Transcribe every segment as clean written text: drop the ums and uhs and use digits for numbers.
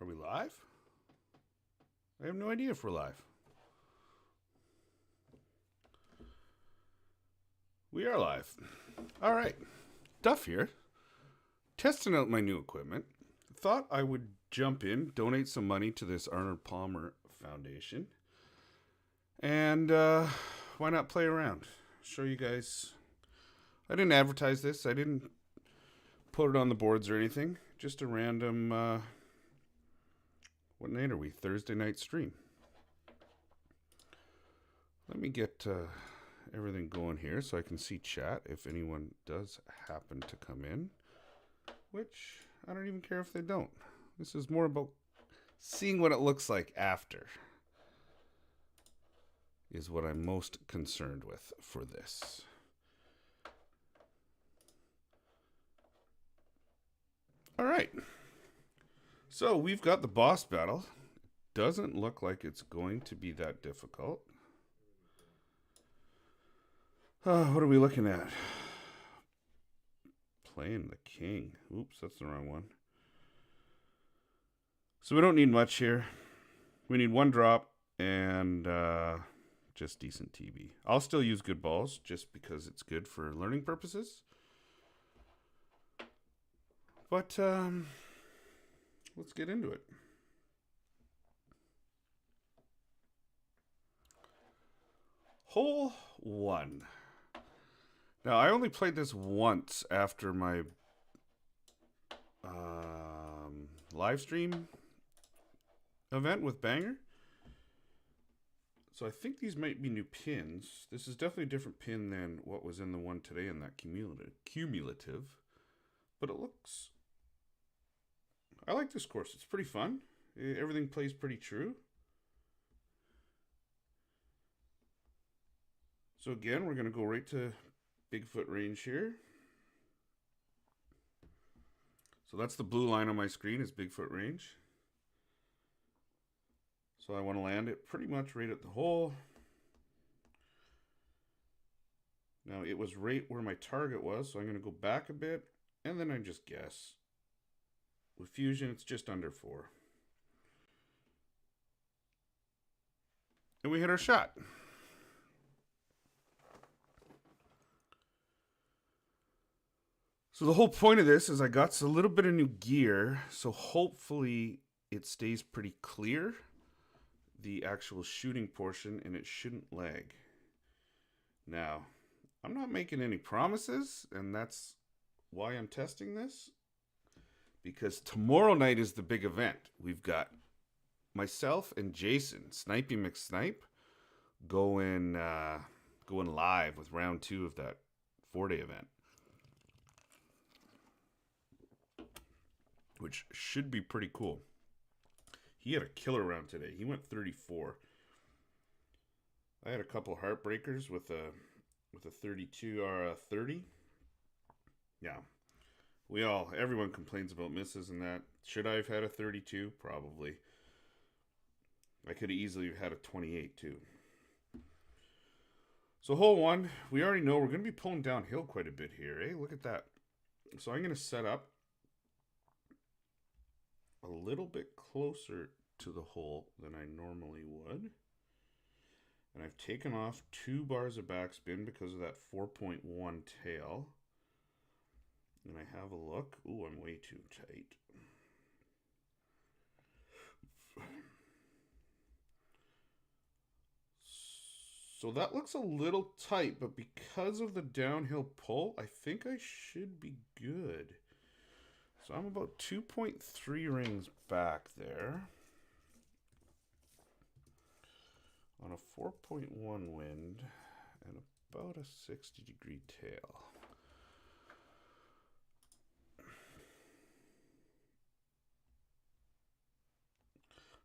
we live? I have no idea if we're live. We are live. All right. Duff here. Testing out my new equipment. Thought I would jump in, donate some money to this Arnold Palmer Foundation. And why not play around? Show you guys. I didn't advertise this. I didn't put it on the boards or anything. Just a random, what night are we? Thursday night stream. Let me get everything going here so I can see chat if anyone does happen to come in. Which, I don't even care if they don't. This is more about seeing what it looks like after. Is what I'm most concerned with for this. All right. So we've got the boss battle. Doesn't look like it's going to be that difficult. What are we looking at? Playing the king. Oops, that's the wrong one. So we don't need much here. We need one drop and just decent TB. I'll still use good balls just because it's good for learning purposes. But let's get into it. Hole 1. Now, I only played this once after my live stream event with Banger. So I think these might be new pins. This is definitely a different pin than what was in the one today in that cumulative. But it looks... I like this course. It's pretty fun. Everything plays pretty true. So again, we're going to go right to Bigfoot range here. So that's the blue line on my screen is Bigfoot range. So I want to land it pretty much right at the hole. Now it was right where my target was, so I'm going to go back a bit, and then I just guess. With fusion, it's just under 4. And we hit our shot. So the whole point of this is I got a little bit of new gear, so hopefully it stays pretty clear, the actual shooting portion, and it shouldn't lag. Now, I'm not making any promises, and that's why I'm testing this. Because tomorrow night is the big event. We've got myself and Jason, Snipey McSnipe, going live with round 2 of that 4-day event. Which should be pretty cool. He had a killer round today. He went 34. I had a couple heartbreakers with a 32 or a 30. Yeah. Everyone complains about misses and that. Should I have had a 32? Probably. I could have easily had a 28 too. So hole 1, we already know we're going to be pulling downhill quite a bit here, eh? Look at that. So I'm going to set up a little bit closer to the hole than I normally would. And I've taken off 2 bars of backspin because of that 4.1 tail. And I have a look. Ooh, I'm way too tight. So that looks a little tight, but because of the downhill pull, I think I should be good. So I'm about 2.3 rings back there. On a 4.1 wind and about a 60-degree tail.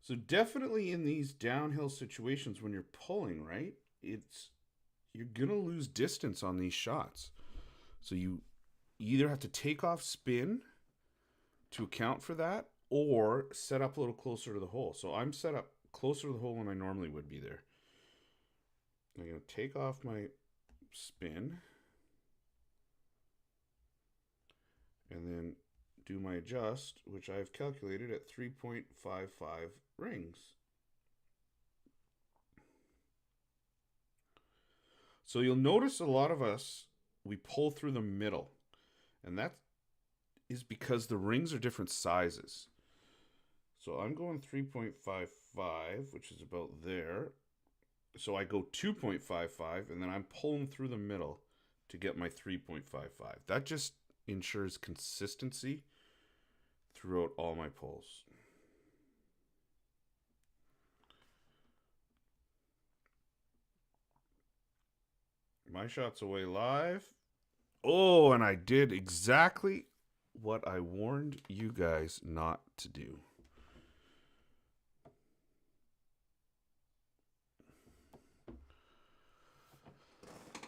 So definitely in these downhill situations when you're pulling, right, you're going to lose distance on these shots. So you either have to take off spin to account for that or set up a little closer to the hole. So I'm set up closer to the hole than I normally would be there. I'm going to take off my spin and then do my adjust, which I've calculated at 3.55 rings. So you'll notice a lot of us, we pull through the middle. And that is because the rings are different sizes. So I'm going 3.55, which is about there. So I go 2.55, and then I'm pulling through the middle to get my 3.55. That just ensures consistency throughout all my pulls. My shot's away live. Oh, and I did exactly what I warned you guys not to do.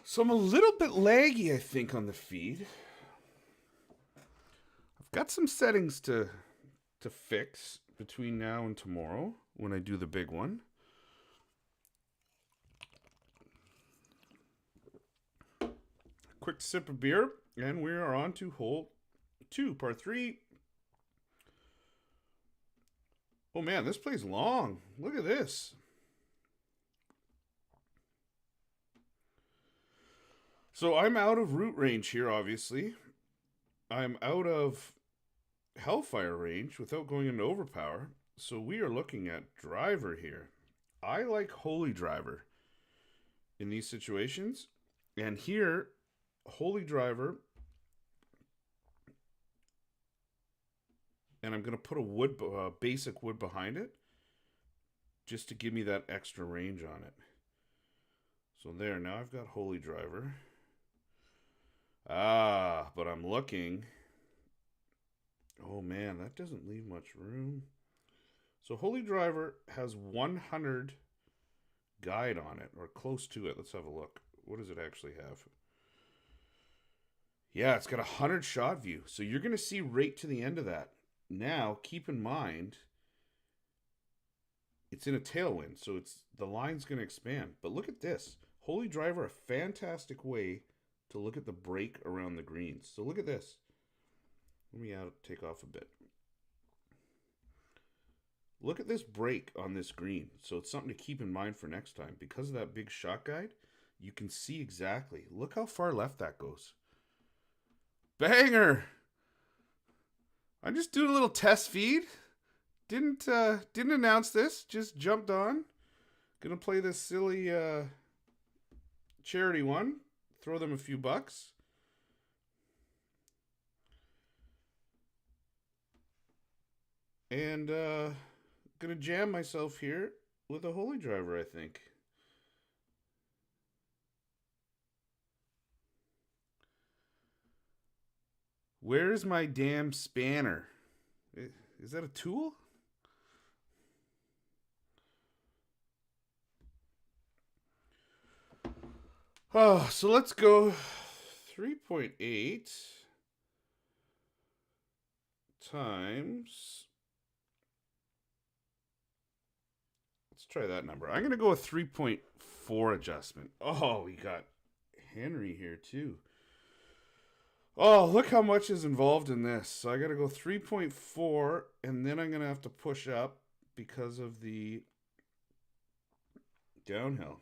So I'm a little bit laggy, I think, on the feed. I've got some settings to fix between now and tomorrow when I do the big one. Quick sip of beer, and we are on to hole 2, par 3. Oh man, this play's long. Look at this. So I'm out of root range here, obviously. I'm out of Hellfire range without going into overpower. So we are looking at driver here. I like Holy Driver in these situations. And here, Holy Driver. And I'm going to put a wood, basic wood behind it. Just to give me that extra range on it. So there, now I've got Holy Driver. Ah, but I'm looking. Oh man, that doesn't leave much room. So Holy Driver has 100 guide on it, or close to it. Let's have a look. What does it actually have? Yeah, it's got 100 shot view. So you're going to see right to the end of that. Now, keep in mind, it's in a tailwind, so the line's going to expand. But look at this. Holy Driver, a fantastic way to look at the break around the greens. So look at this. Let me take off a bit. Look at this break on this green. So it's something to keep in mind for next time. Because of that big shot guide, you can see exactly. Look how far left that goes. Banger! I'm just doing a little test feed. Didn't announce this. Just jumped on. Gonna play this silly charity one. Throw them a few bucks. And gonna jam myself here with a Holy Driver, I think. Where's my damn spanner? Is that a tool? Oh, so let's go 3.8 times. Let's try that number. I'm going to go with 3.4 adjustment. Oh, we got Henry here too. Oh, look how much is involved in this. So I got to go 3.4, and then I'm going to have to push up because of the downhill.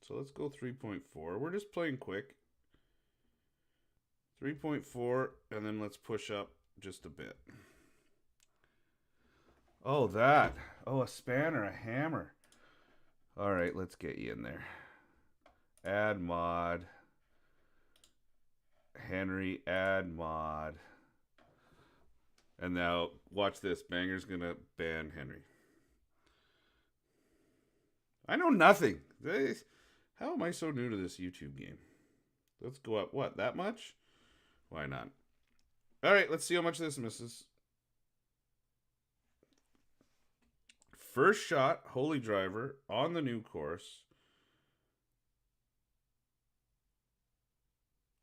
So let's go 3.4. We're just playing quick. 3.4, and then let's push up just a bit. Oh, that. Oh, a spanner, a hammer. All right, let's get you in there. Add mod. Henry, add mod. And now, watch this. Banger's going to ban Henry. I know nothing. How am I so new to this YouTube game? Let's go up. What, that much? Why not? All right, let's see how much this misses. First shot, Holy Driver on the new course.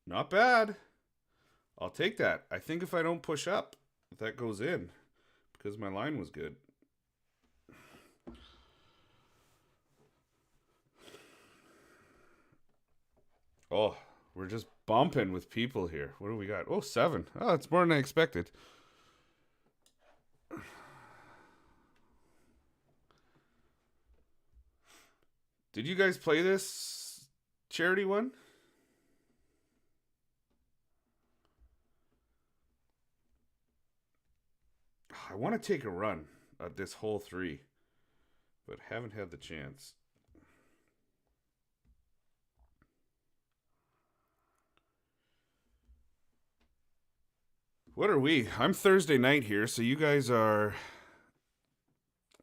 Not bad. I'll take that. I think if I don't push up, that goes in because my line was good. Oh, we're just bumping with people here. What do we got? Oh, 7. Oh, it's more than I expected. Did you guys play this charity one? I want to take a run at this whole 3, but haven't had the chance. What are we? I'm Thursday night here, so you guys are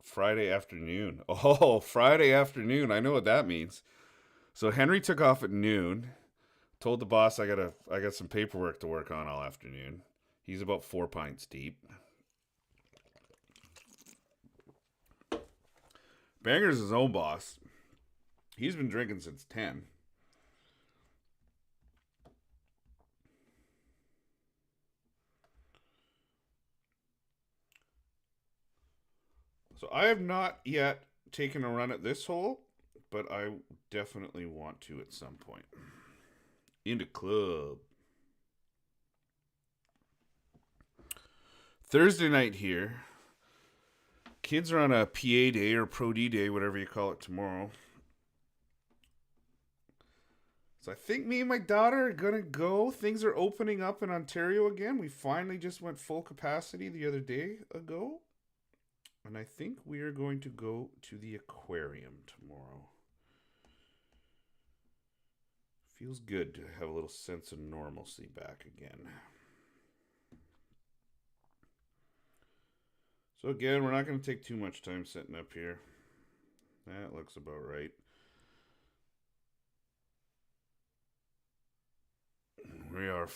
Friday afternoon. Oh, Friday afternoon. I know what that means. So Henry took off at noon. Told the boss I got some paperwork to work on all afternoon. He's about 4 pints deep. Banger's his own boss. He's been drinking since 10. So I have not yet taken a run at this hole, but I definitely want to at some point. Into club. Thursday night here. Kids are on a PA day or Pro D day, whatever you call it, tomorrow. So I think me and my daughter are gonna go. Things are opening up in Ontario again. We finally just went full capacity the other day ago. And I think we are going to go to the aquarium tomorrow. Feels good to have a little sense of normalcy back again. So again, we're not going to take too much time setting up here. That looks about right. We are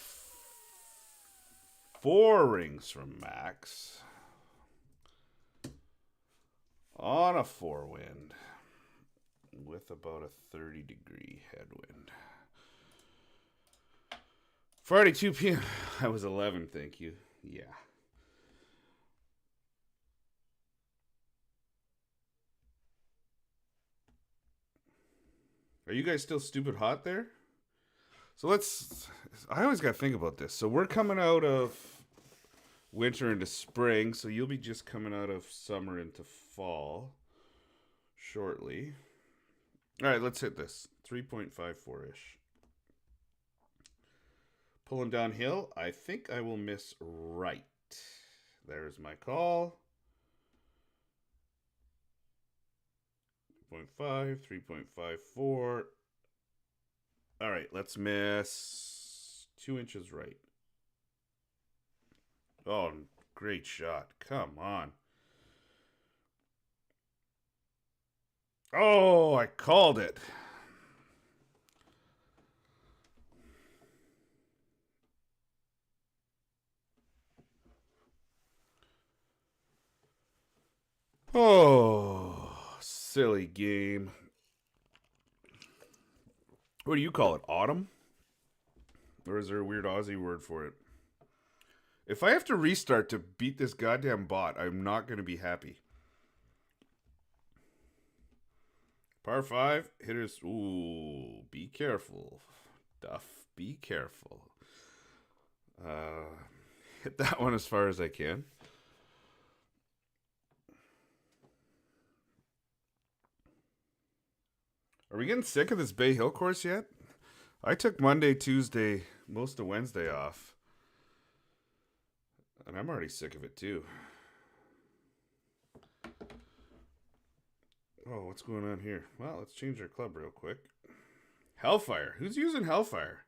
4 rings from max. On a 4-wind. With about a 30-degree headwind. Friday, 2 p.m. I was 11, thank you. Yeah. Are you guys still stupid hot there? So I always got to think about this. So we're coming out of winter into spring, so you'll be just coming out of summer into fall shortly. All right, let's hit this. 3.54-ish. Pulling downhill. I think I will miss right. There's my call. 3.5, 3.54. All right, let's miss 2 inches right. Oh, great shot. Come on. Oh, I called it. Oh, silly game. What do you call it? Autumn? Or is there a weird Aussie word for it? If I have to restart to beat this goddamn bot, I'm not going to be happy. Par 5, hitters. Ooh, be careful. Duff, be careful. Hit that one as far as I can. Are we getting sick of this Bay Hill course yet? I took Monday, Tuesday, most of Wednesday off. And I'm already sick of it too. Oh, what's going on here? Well, let's change our club real quick. Hellfire. Who's using Hellfire?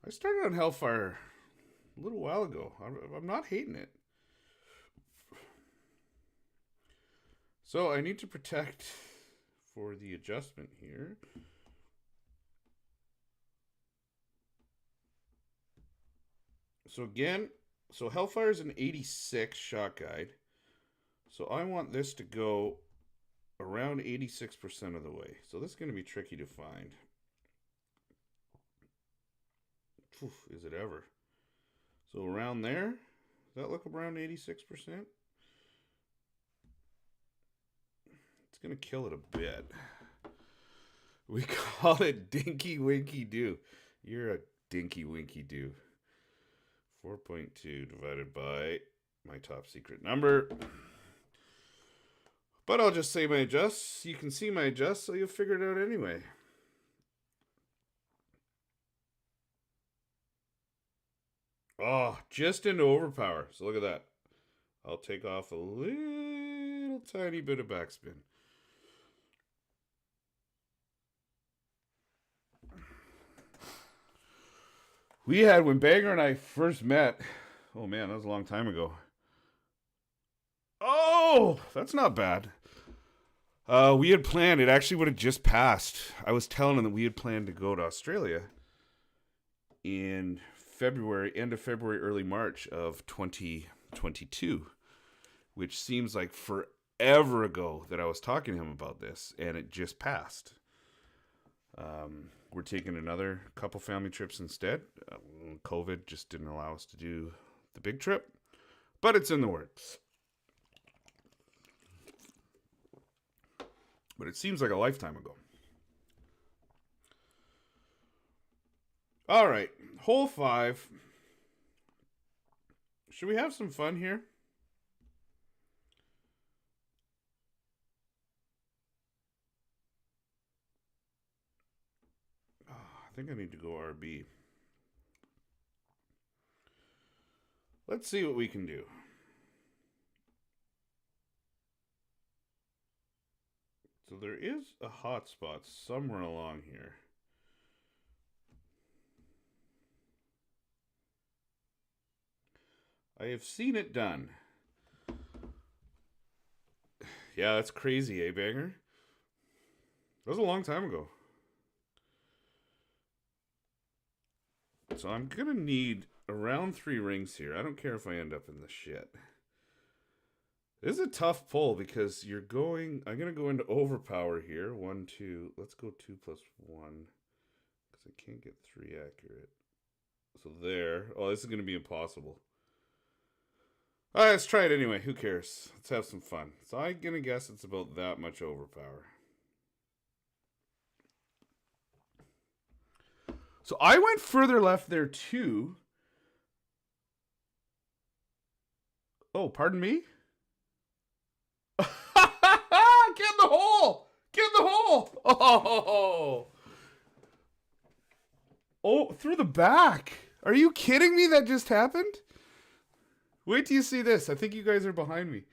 I started on Hellfire a little while ago. I'm not hating it. So I need to protect for the adjustment here. So again, Hellfire is an 86 shot guide. So I want this to go around 86% of the way. So this is going to be tricky to find. Oof, is it ever? So around there, does that look around 86%? It's going to kill it a bit. We call it Dinky Winky Doo. You're a Dinky Winky Doo. 4.2 divided by my top secret number. But I'll just say my adjusts. You can see my adjusts, so you'll figure it out anyway. Oh, just into overpower. So look at that. I'll take off a little tiny bit of backspin. We had, when Banger and I first met, oh man, that was a long time ago. Oh, that's not bad. We had planned, it actually would have just passed. I was telling him that we had planned to go to Australia in February, end of February, early March of 2022, which seems like forever ago that I was talking to him about this, and it just passed. We're taking another couple family trips instead. COVID just didn't allow us to do the big trip, but it's in the works. But it seems like a lifetime ago. All right, hole 5. Should we have some fun here? Oh, I think I need to go RB. Let's see what we can do. So there is a hotspot somewhere along here. I have seen it done. Yeah, that's crazy, eh, Banger? That was a long time ago. So I'm going to need around 3 rings here. I don't care if I end up in the shit. This is a tough pull because you're going... I'm going to go into overpower here. 1, 2... Let's go 2 plus 1. Because I can't get 3 accurate. So there. Oh, this is going to be impossible. All right, let's try it anyway. Who cares? Let's have some fun. So I'm going to guess it's about that much overpower. So I went further left there too. Oh, pardon me? Get in the hole! Get in the hole! Oh! Oh, through the back. Are you kidding me? That just happened? Wait till you see this. I think you guys are behind me.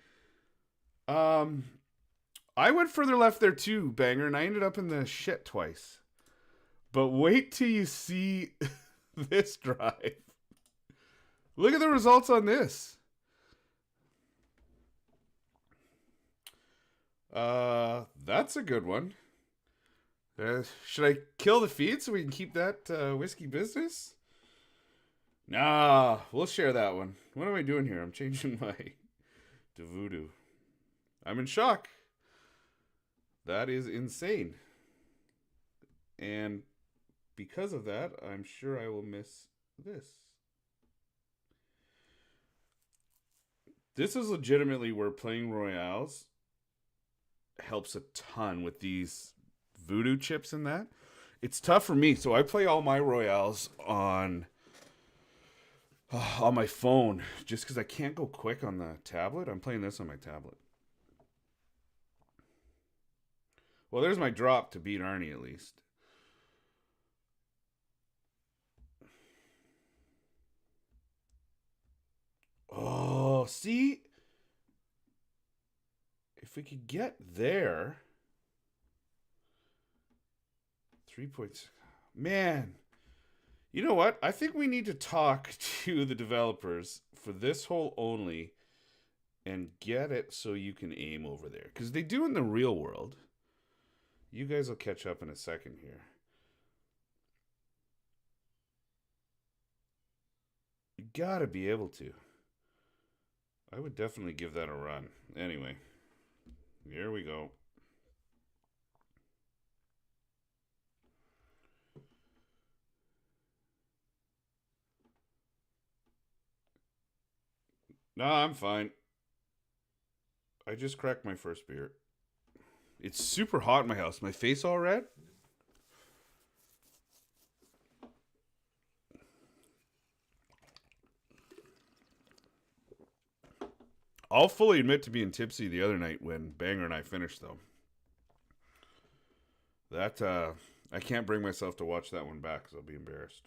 I went further left there too, Banger, and I ended up in the shit twice. But wait till you see this drive. Look at the results on this. That's a good one. Should I kill the feed so we can keep that whiskey business? Nah, we'll share that one. What am I doing here? I'm changing my to voodoo. I'm in shock. That is insane. And because of that, I'm sure I will miss this. This is legitimately where playing Royales helps a ton with these voodoo chips and that. It's tough for me, so I play all my Royales on my phone just because I can't go quick on the tablet. I'm playing this on my tablet. Well, there's my drop to beat Arnie at least. Oh, see? If we could get there. 3 points. Man. You know what? I think we need to talk to the developers for this hole only and get it so you can aim over there. Because they do in the real world. You guys will catch up in a second here. You gotta be able to. I would definitely give that a run. Anyway, here we go. No, I'm fine. I just cracked my first beer. It's super hot in my house. My face all red? I'll fully admit to being tipsy the other night when Banger and I finished, though. That, I can't bring myself to watch that one back because I'll be embarrassed.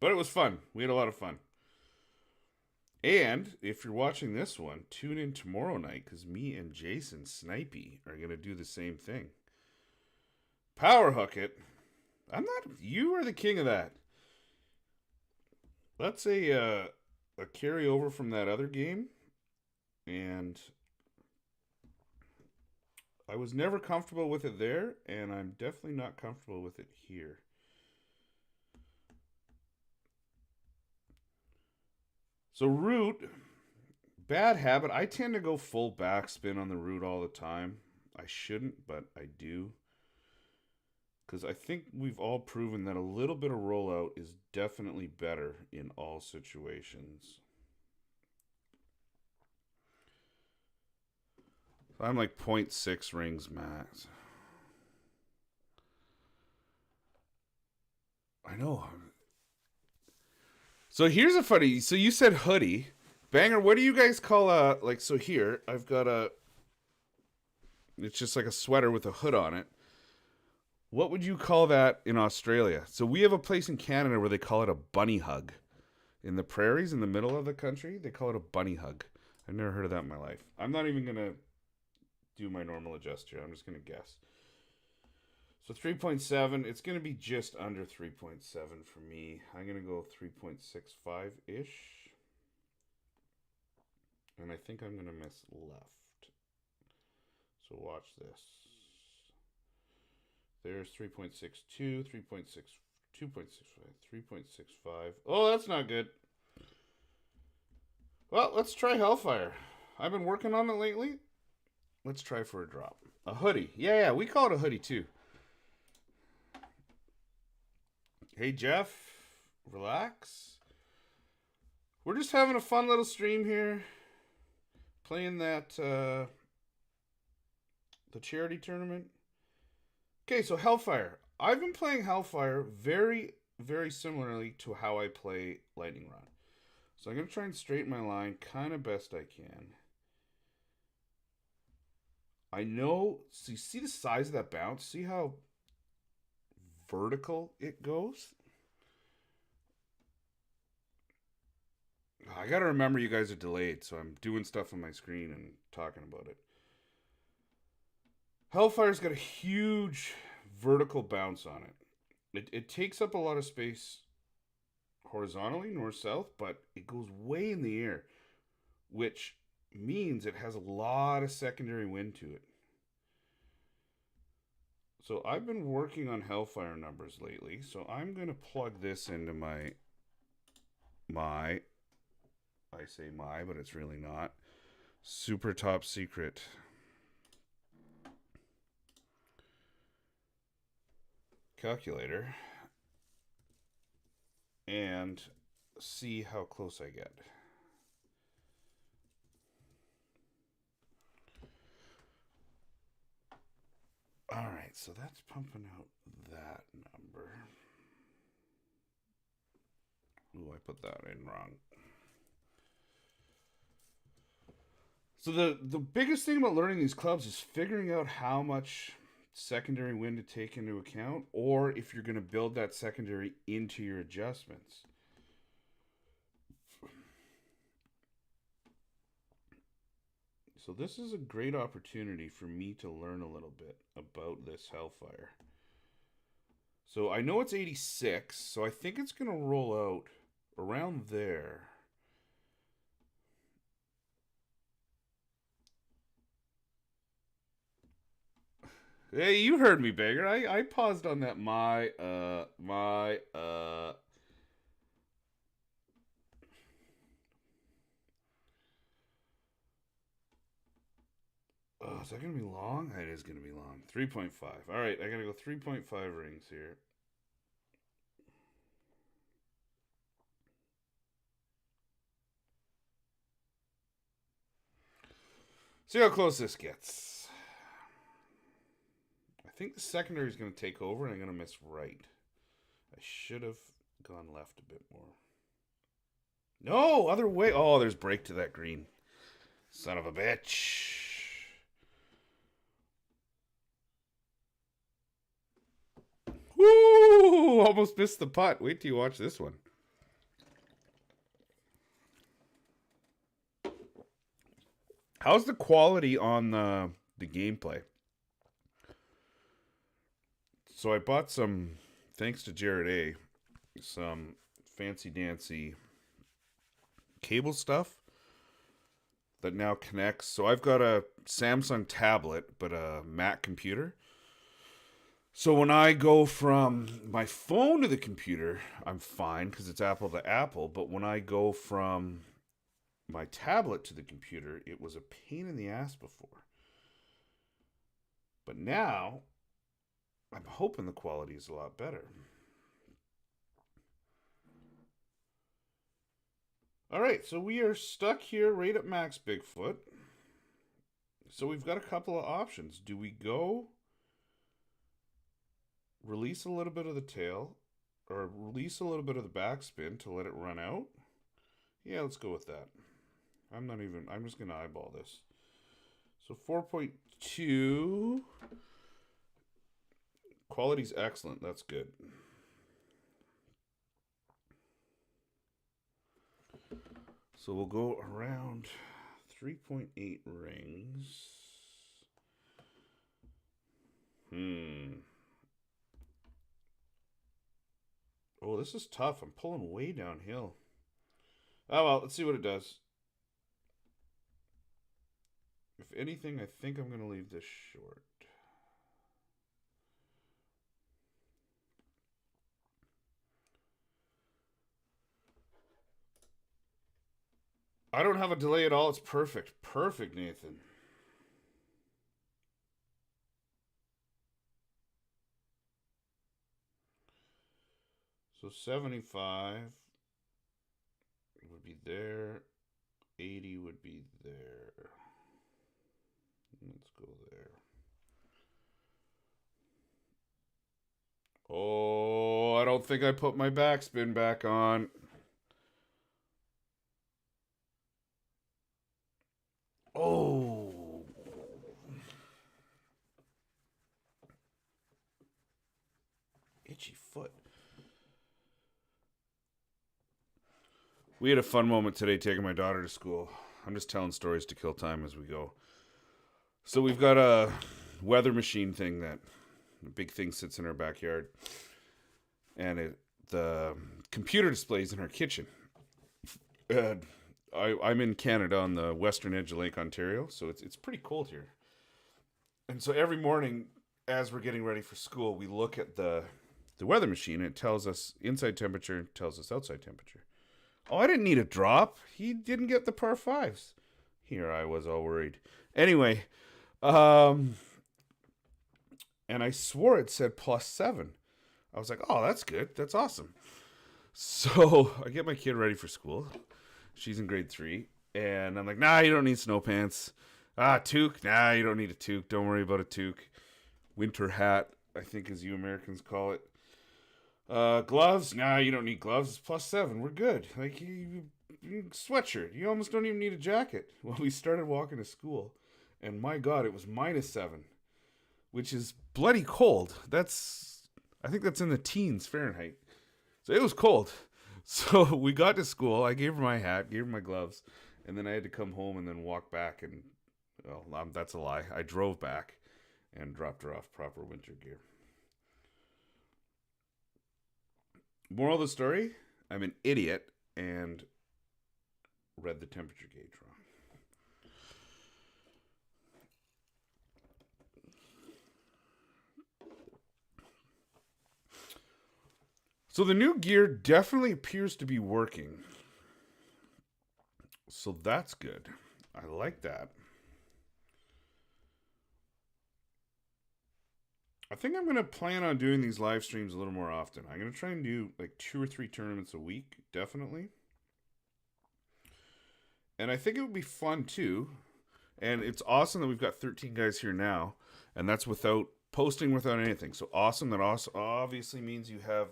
But it was fun. We had a lot of fun. And if you're watching this one, tune in tomorrow night because me and Jason Snipey are going to do the same thing. Power hook it. I'm not. You are the king of that. That's a carryover from that other game, and I was never comfortable with it there, and I'm definitely not comfortable with it here. So root, bad habit. I tend to go full backspin on the root all the time. I shouldn't, but I do. Because I think we've all proven that a little bit of rollout is definitely better in all situations. I'm like 0.6 rings max. I know. So here's a funny. So you said hoodie. Banger, what do you guys call like, so here, I've got it's just like a sweater with a hood on it. What would you call that in Australia? So we have a place in Canada where they call it a bunny hug. In the prairies in the middle of the country, they call it a bunny hug. I've never heard of that in my life. I'm not even going to do my normal adjust here. I'm just going to guess. So 3.7, it's going to be just under 3.7 for me. I'm going to go 3.65-ish. And I think I'm going to miss left. So watch this. There's 3.62, 3.6, 2.65, 3.65. Oh, that's not good. Well, let's try Hellfire. I've been working on it lately. Let's try for a drop. A hoodie. Yeah, we call it a hoodie too. Hey, Jeff. Relax. We're just having a fun little stream here. Playing that, the charity tournament. Okay, so Hellfire. I've been playing Hellfire very, very similarly to how I play Lightning Rod. So I'm going to try and straighten my line kind of best I can. I know, so you see the size of that bounce? See how vertical it goes? I got to remember you guys are delayed, so I'm doing stuff on my screen and talking about it. Hellfire's got a huge vertical bounce on it. It takes up a lot of space horizontally, north-south, but it goes way in the air, which means it has a lot of secondary wind to it. So I've been working on Hellfire numbers lately, so I'm going to plug this into my, I say my, but it's really not, super top secret calculator and see how close I get. All right, so that's pumping out that number. Ooh, I put that in wrong. So the biggest thing about learning these clubs is figuring out how much secondary wind to take into account, or if you're going to build that secondary into your adjustments. So this is a great opportunity for me to learn a little bit about this Hellfire. So I know it's 86, so I think it's going to roll out around there. Hey, you heard me, Banger. I paused on that Oh, is that going to be long? It is going to be long. 3.5. All right, I got to go 3.5 rings here. See how close this gets. I think the secondary is going to take over, and I'm going to miss right. I should have gone left a bit more. No, other way. Oh, there's break to that green. Son of a bitch. Woo! Almost missed the putt. Wait till you watch this one. How's the quality on the gameplay? So I bought some, thanks to Jared A, some fancy dancy cable stuff that now connects. So I've got a Samsung tablet, but a Mac computer. So when I go from my phone to the computer, I'm fine because it's Apple to Apple. But when I go from my tablet to the computer, it was a pain in the ass before. But now, I'm hoping the quality is a lot better. All right, so we are stuck here right at Max Bigfoot. So we've got a couple of options. Do we go release a little bit of the tail or release a little bit of the backspin to let it run out? Yeah, let's go with that. I'm just going to eyeball this. So 4.2. Quality's excellent. That's good. So we'll go around 3.8 rings. Oh, this is tough. I'm pulling way downhill. Oh, well, let's see what it does. If anything, I think I'm going to leave this short. I don't have a delay at all. It's perfect. Perfect, Nathan. So 75 would be there. 80 would be there. Let's go there. Oh, I don't think I put my backspin back on. Oh. Itchy foot. We had a fun moment today taking my daughter to school. I'm just telling stories to kill time as we go. So we've got a weather machine thing that a big thing sits in our backyard. And the computer displays in our kitchen. I'm in Canada on the western edge of Lake Ontario, so it's pretty cold here. And so every morning, as we're getting ready for school, we look at the weather machine. And it tells us inside temperature, tells us outside temperature. Oh, I didn't need a drop. He didn't get the par fives. Here I was all worried. Anyway, and I swore it said +7. I was like, oh, that's good. That's awesome. So I get my kid ready for school. She's in grade 3. And I'm like, nah, you don't need snow pants. Toque? Nah, you don't need a toque. Don't worry about a toque. Winter hat, I think as you Americans call it. Gloves? Nah, you don't need gloves. It's +7. We're good. Like, sweatshirt. You almost don't even need a jacket. Well, we started walking to school. And my God, it was -7. Which is bloody cold. I think that's in the teens Fahrenheit. So it was cold. So we got to school. I gave her my hat, gave her my gloves, and then I had to come home and then walk back. And, well, that's a lie. I drove back and dropped her off proper winter gear. Moral of the story, I'm an idiot and read the temperature gauge wrong. So the new gear definitely appears to be working. So that's good. I like that. I think I'm going to plan on doing these live streams a little more often. I'm going to try and do like 2 or 3 tournaments a week, definitely. And I think it would be fun too. And it's awesome that we've got 13 guys here now. And that's without posting, without anything. So awesome. That also obviously means you have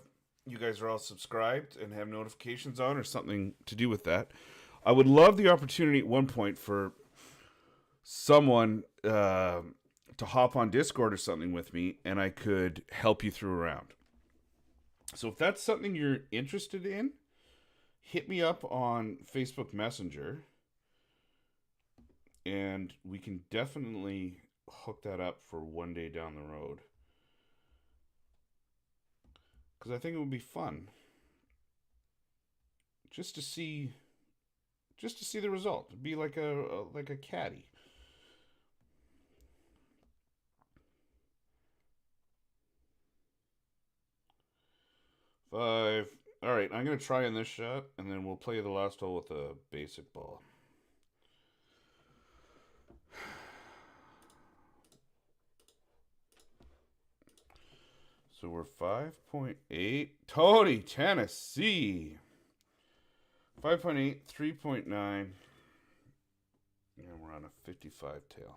you guys are all subscribed and have notifications on or something to do with that. I would love the opportunity at one point for someone to hop on Discord or something with me and I could help you through a round. So if that's something you're interested in, hit me up on Facebook Messenger and we can definitely hook that up for one day down the road. Because I think it would be fun just to see the result. It'd be like a caddy. Five. All right, I'm gonna try in this shot, and then we'll play the last hole with a basic ball. So we're 5.8. Tony, Tennessee. 5.8, 3.9. And we're on a 55 tail.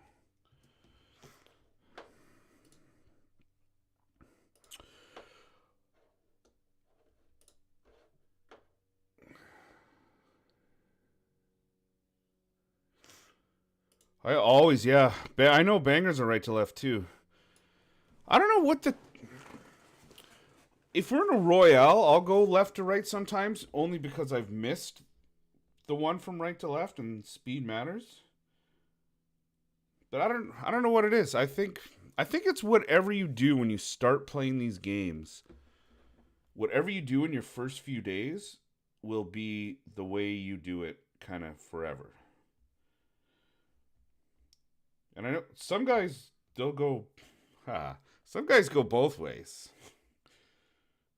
I always, yeah. I know bangers are right to left too. I don't know what the. If we're in a Royale, I'll go left to right sometimes, only because I've missed the one from right to left and speed matters. But I don't know what it is. I think it's whatever you do when you start playing these games. Whatever you do in your first few days will be the way you do it kind of forever. And I know some guys they'll go some guys go both ways.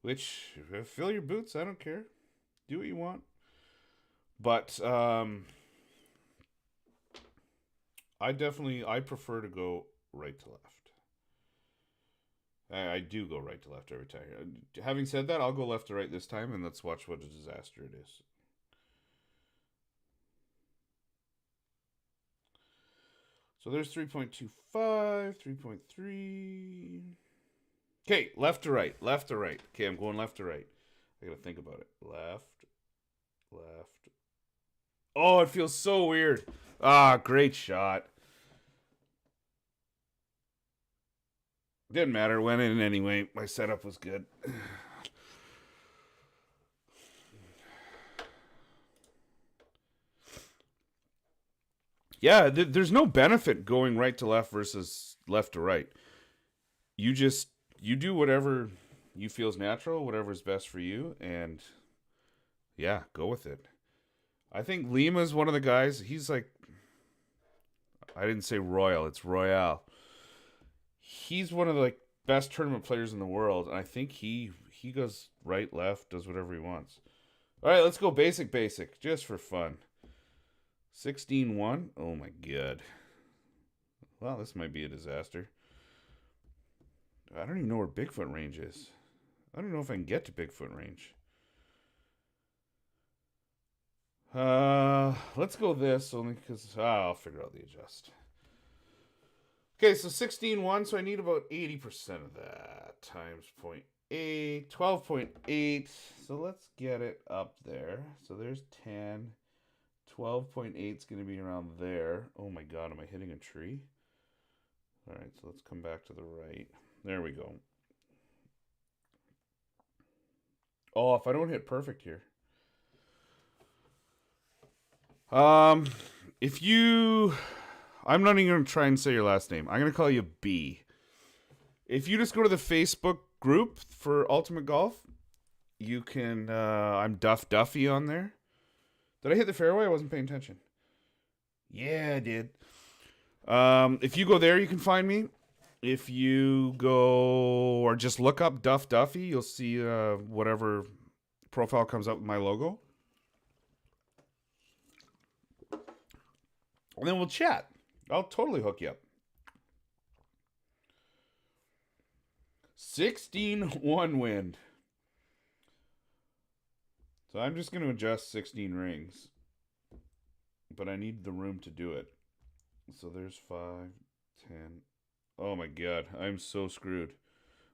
Which fill your boots, I don't care. Do what you want. But I prefer to go right to left. I do go right to left every time. Having said that, I'll go left to right this time, and let's watch what a disaster it is. So there's 3.25, 3.3. Okay, left to right, left to right. Okay, I'm going left to right. I gotta think about it. Left. Oh, it feels so weird. Great shot. Didn't matter. Went in anyway. My setup was good. Yeah, there's no benefit going right to left versus left to right. You do whatever you feel is natural, whatever's best for you, and yeah, go with it. I think Lima's one of the guys. He's like, I didn't say Royal, it's Royale. He's one of the like best tournament players in the world, and I think he goes right, left, does whatever he wants. All right, let's go basic, just for fun. 16-1. Oh my god. Well, this might be a disaster. I don't even know where Bigfoot range is. I don't know if I can get to Bigfoot range. Let's go this only because I'll figure out the adjust. Okay, so 16-1, so I need about 80% of that times 0.8, 12.8. So let's get it up there. So there's 10. 12.8 is going to be around there. Oh my god, am I hitting a tree? All right, so let's come back to the right. There we go. Oh, if I don't hit perfect here. If you... I'm not even going to try and say your last name. I'm going to call you B. If you just go to the Facebook group for Ultimate Golf, you can... I'm Duffy on there. Did I hit the fairway? I wasn't paying attention. Yeah, I did. If you go there, you can find me. If you go or just look up Duffy, you'll see whatever profile comes up with my logo. And then we'll chat. I'll totally hook you up. 16-1 wind. So I'm just going to adjust 16 rings. But I need the room to do it. So there's 5, 10. Oh my god, I'm so screwed.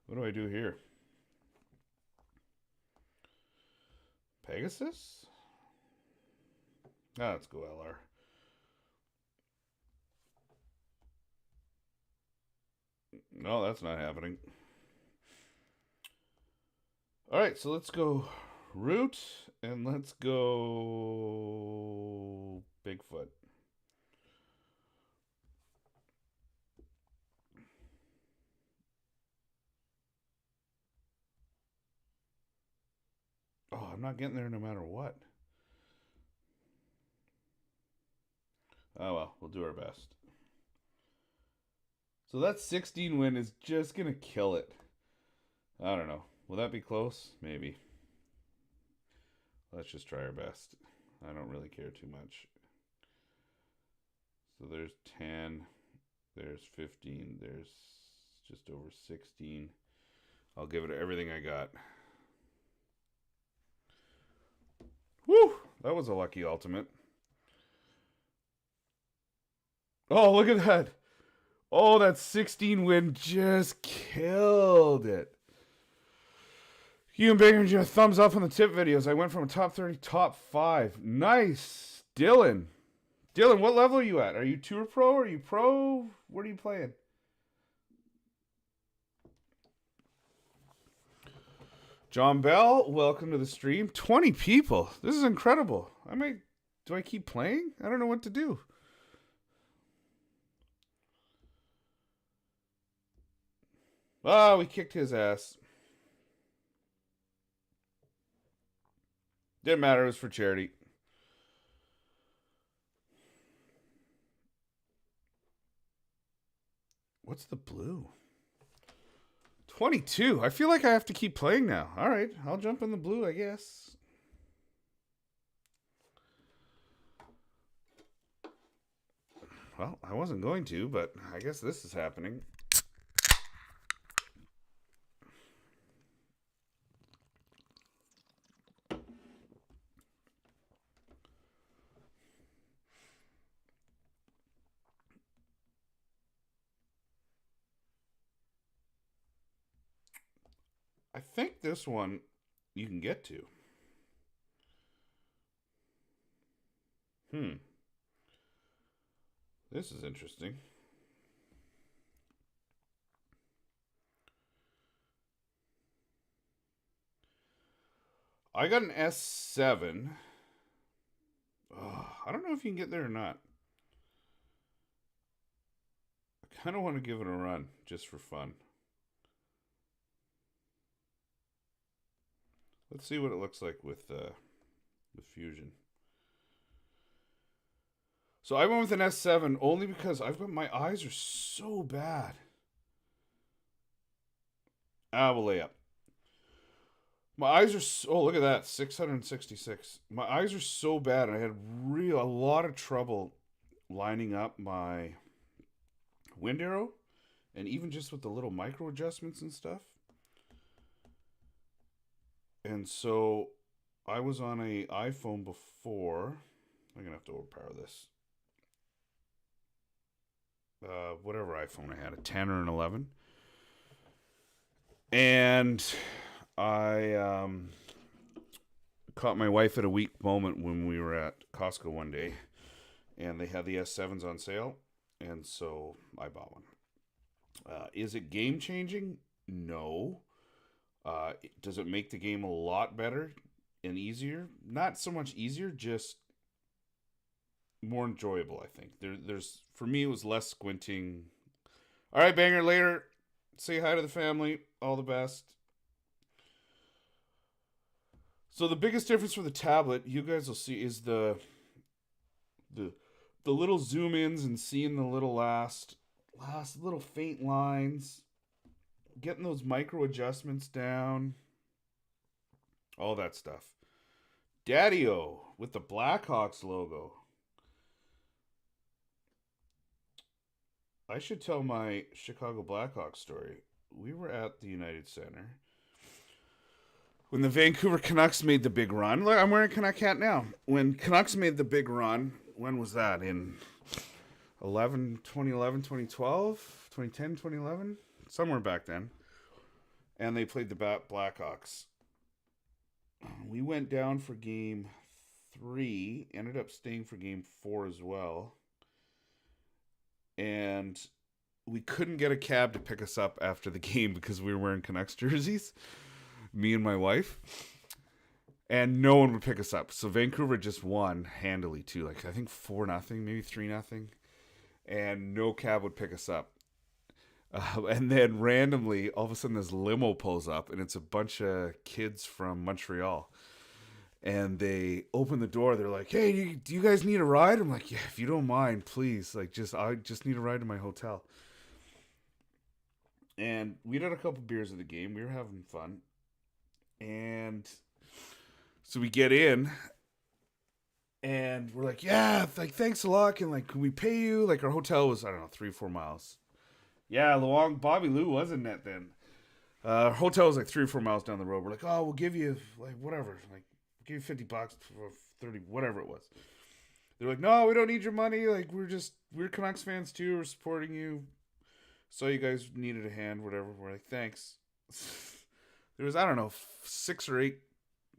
What do I do here? Pegasus? Ah, let's go LR. No, that's not happening. All right, so let's go Root and let's go Bigfoot. Oh, I'm not getting there no matter what. Oh well, we'll do our best. So that 16 win is just going to kill it. I don't know. Will that be close? Maybe. Let's just try our best. I don't really care too much. So there's 10. There's 15. There's just over 16. I'll give it everything I got. Woo! That was a lucky ultimate. Oh, look at that. Oh, that 16 win just killed it. You and Banger, you a thumbs up on the tip videos. I went from a top 30 top 5. Nice. Dylan. Dylan, what level are you at? Are you Tour Pro? Are you Pro? What are you playing? John Bell, welcome to the stream. 20 people. This is incredible. Do I keep playing? I don't know what to do. Ah, we kicked his ass. Didn't matter. It was for charity. What's the blue? 22. I feel like I have to keep playing now. All right. I'll jump in the blue, I guess. Well, I wasn't going to, but I guess this is happening. I think this one you can get to. This is interesting. I got an S7. Oh, I don't know if you can get there or not. I kind of want to give it a run just for fun. Let's see what it looks like with Fusion. So I went with an S7 only because my eyes are so bad. We'll lay up. My eyes are oh, look at that, 666. My eyes are so bad. I had a lot of trouble lining up my wind arrow, and even just with the little micro adjustments and stuff. And so I was on a iPhone before. I'm gonna have to overpower this. Whatever iPhone I had, a 10 or an 11. And I caught my wife at a weak moment when we were at Costco one day, and they had the S7s on sale, and so I bought one. Is it game changing? No. Does it make the game a lot better and easier? Not so much easier, just more enjoyable, I think. There's for me, it was less squinting. All right, Banger, later. Say hi to the family. All the best. So the biggest difference for the tablet, you guys will see, is the little zoom ins and seeing the little last little faint lines, getting those micro adjustments down, all that stuff. Daddy-O with the Blackhawks logo. I should tell my Chicago Blackhawks story. We were at the United Center when the Vancouver Canucks made the big run. Look, I'm wearing a Canuck hat now. When Canucks made the big run, when was that? In 2011, 2012, 2010, 2011? Somewhere back then. And they played the Blackhawks. We went down for game 3, ended up staying for game 4 as well. And we couldn't get a cab to pick us up after the game because we were wearing Canucks jerseys, me and my wife. And no one would pick us up. So Vancouver just won handily too. Like I think 4-0, maybe 3-0. And no cab would pick us up. And then randomly, all of a sudden, this limo pulls up, and it's a bunch of kids from Montreal. And they open the door. They're like, "Hey, do you guys need a ride?" I'm like, "Yeah, if you don't mind, please. Like, I just need a ride to my hotel." And we had a couple beers at the game. We were having fun, and so we get in, and we're like, "Yeah, like thanks a lot. And like, can we pay you?" Like, our hotel was, I don't know, 3 or 4 miles. Yeah, Luong, Bobby Lou wasn't it then. Hotel was like 3 or 4 miles down the road. We're like, "Oh, we'll give you like whatever, like we'll give you $50 for 30, whatever it was." They're like, "No, we don't need your money. Like we're Canucks fans too. We're supporting you. So you guys needed a hand, whatever." We're like, "Thanks." There was, I don't know, 6 or 8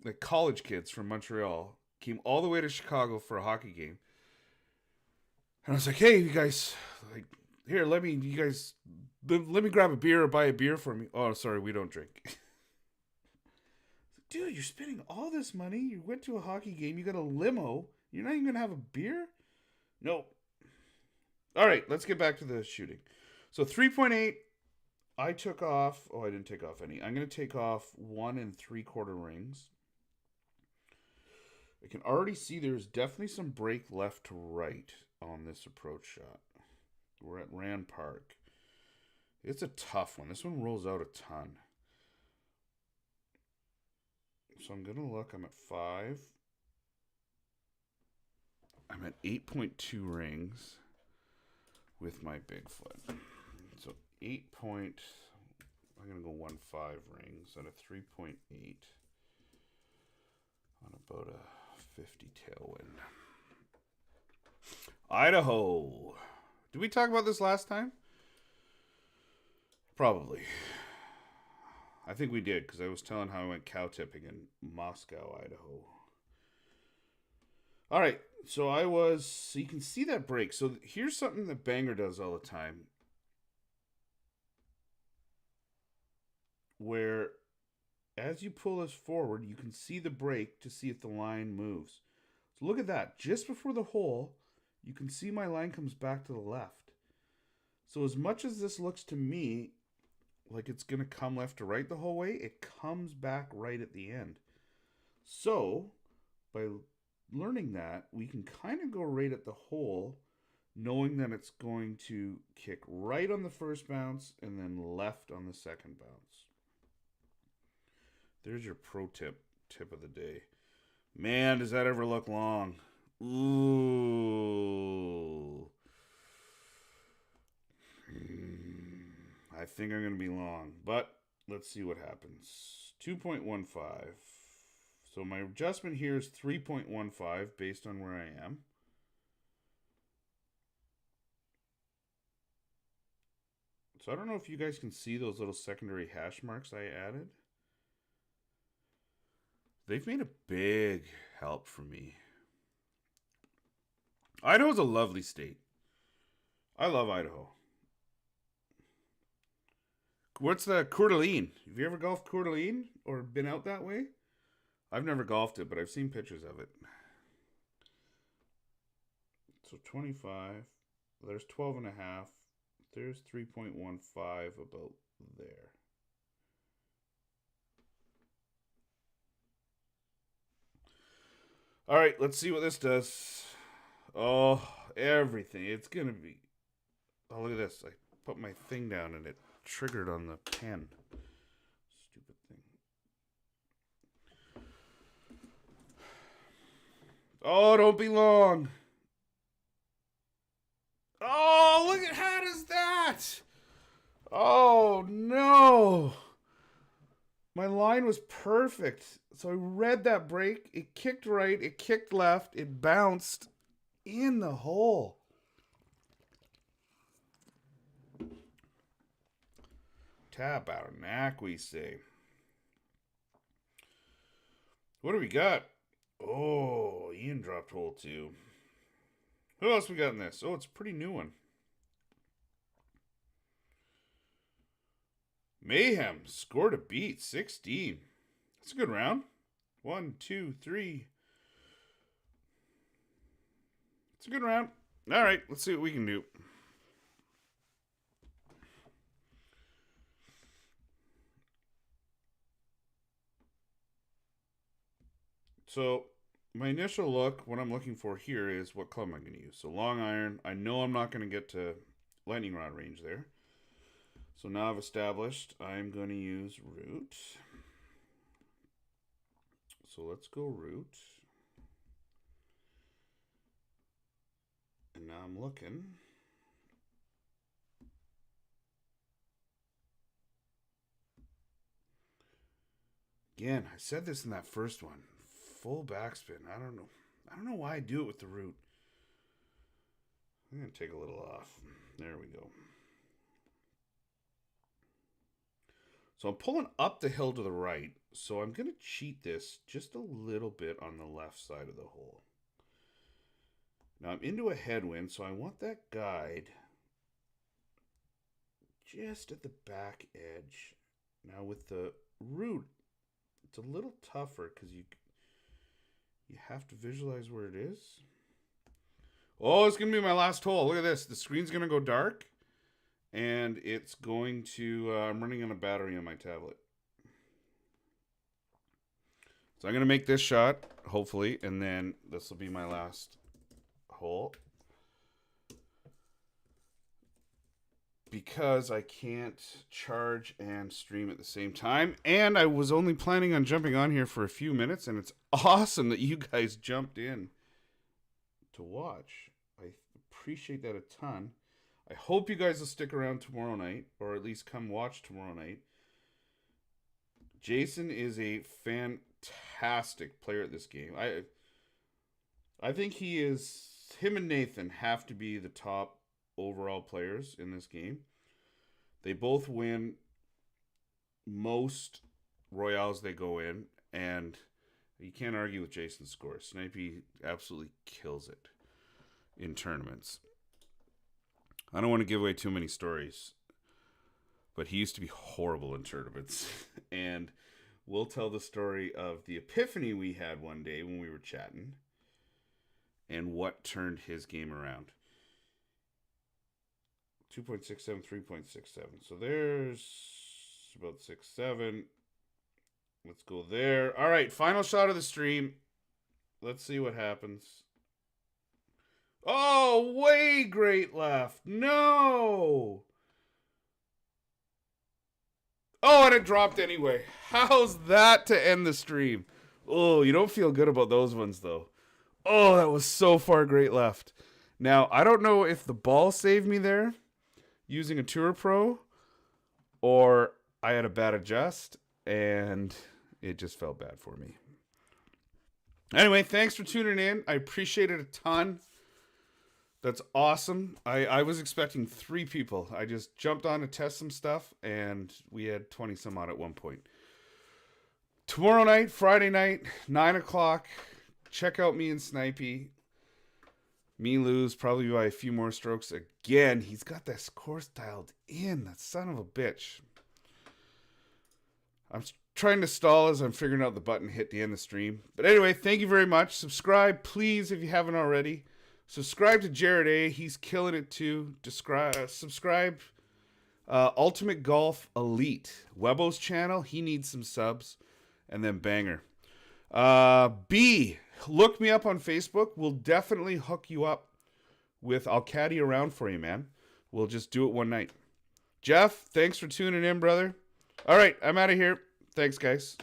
like college kids from Montreal came all the way to Chicago for a hockey game, and I was like, "Hey, you guys, like here, let me grab a beer or buy a beer for me." "Oh, sorry, we don't drink." Dude, you're spending all this money. You went to a hockey game. You got a limo. You're not even going to have a beer? Nope. All right, let's get back to the shooting. So 3.8, I took off. Oh, I didn't take off any. I'm going to take off 1 3/4 rings. I can already see there's definitely some break left to right on this approach shot. We're at Rand Park. It's a tough one. This one rolls out a ton. So I'm going to look. I'm at 5. I'm at 8.2 rings with my Bigfoot. So 8 point, I'm going to go 1.5 rings at a 3.8 on about a 50 tailwind. Idaho. Did we talk about this last time? Probably. I think we did, because I was telling how I went cow tipping in Moscow, Idaho. All right, so you can see that break. So here's something that Banger does all the time, where as you pull this forward, you can see the break to see if the line moves. So look at that. Just before the hole, you can see my line comes back to the left. So as much as this looks to me like it's going to come left to right the whole way, it comes back right at the end. So by learning that, we can kind of go right at the hole, knowing that it's going to kick right on the first bounce and then left on the second bounce. There's your pro tip of the day. Man, does that ever look long. Ooh. I think I'm going to be long, but let's see what happens. 2.15. So my adjustment here is 3.15 based on where I am. So I don't know if you guys can see those little secondary hash marks I added. They've made a big help for me. Idaho's a lovely state. I love Idaho. What's the Coeur d'Alene? Have you ever golfed Coeur d'Alene or been out that way? I've never golfed it, but I've seen pictures of it. So 25. There's 12 and a half. There's 3.15 about there. All right, let's see what this does. Oh, everything. It's going to be... Oh, look at this. I put my thing down and it triggered on the pen. Stupid thing. Oh, don't be long. Oh, look at how does that? Oh, no. My line was perfect. So I read that break. It kicked right. It kicked left. It bounced in the hole. Tap out of knack, we say. What do we got? Oh, Ian dropped hole 2. Who else we got in this? Oh, it's a pretty new one. Mayhem scored a beat 16. That's a good round. 1, 2, 3. It's a good round. All right, let's see what we can do. So, my initial look, what I'm looking for here is what club I'm going to use. So, long iron. I know I'm not going to get to lightning rod range there. So now I've established I'm going to use root. So let's go root. And now I'm looking. Again, I said this in that first one. Full backspin. I don't know why I do it with the root. I'm going to take a little off. There we go. So I'm pulling up the hill to the right. So I'm going to cheat this just a little bit on the left side of the hole. Now I'm into a headwind, so I want that guide just at the back edge. Now with the root, it's a little tougher because you have to visualize where it is. Oh, it's going to be my last hole. Look at this. The screen's going to go dark. And it's going to, I'm running on a battery on my tablet. So I'm going to make this shot, hopefully, and then this will be my last hole. Because I can't charge and stream at the same time. And I was only planning on jumping on here for a few minutes, and it's awesome that you guys jumped in to watch. I appreciate that a ton. I hope you guys will stick around tomorrow night, or at least come watch tomorrow night. Jason is a fantastic player at this game. I think him and Nathan have to be the top overall players in this game. They both win most royales they go in, and you can't argue with Jason's score. Snipey absolutely kills it in tournaments. I don't want to give away too many stories, but he used to be horrible in tournaments. And we'll tell the story of the epiphany we had one day when we were chatting and what turned his game around. 2.67, 3.67. So there's about 6.7. Let's go there. All right, final shot of the stream. Let's see what happens. Oh, way great left. No. Oh, and it dropped anyway. How's that to end the stream? Oh, you don't feel good about those ones, though. Oh, that was so far great left. Now, I don't know if the ball saved me there using a Tour Pro or I had a bad adjust and it just felt bad for me. Anyway, thanks for tuning in. I appreciate it a ton. That's awesome. I was expecting 3 people. I just jumped on to test some stuff, and we had 20 some odd at one point. Tomorrow night, Friday night, 9 o'clock, check out me and Snipey. Me lose probably by a few more strokes. Again, he's got this course dialed in. That son of a bitch. I'm trying to stall as I'm figuring out the button hit the end of the stream. But anyway, thank you very much. Subscribe, please, if you haven't already. Subscribe to Jared A. He's killing it too. Subscribe. Ultimate Golf Elite. Webo's channel. He needs some subs. And then Banger. B. Look me up on Facebook. We'll definitely hook you up with... I'll caddy around for you, man. We'll just do it one night. Jeff, thanks for tuning in, brother. All right, I'm out of here. Thanks, guys.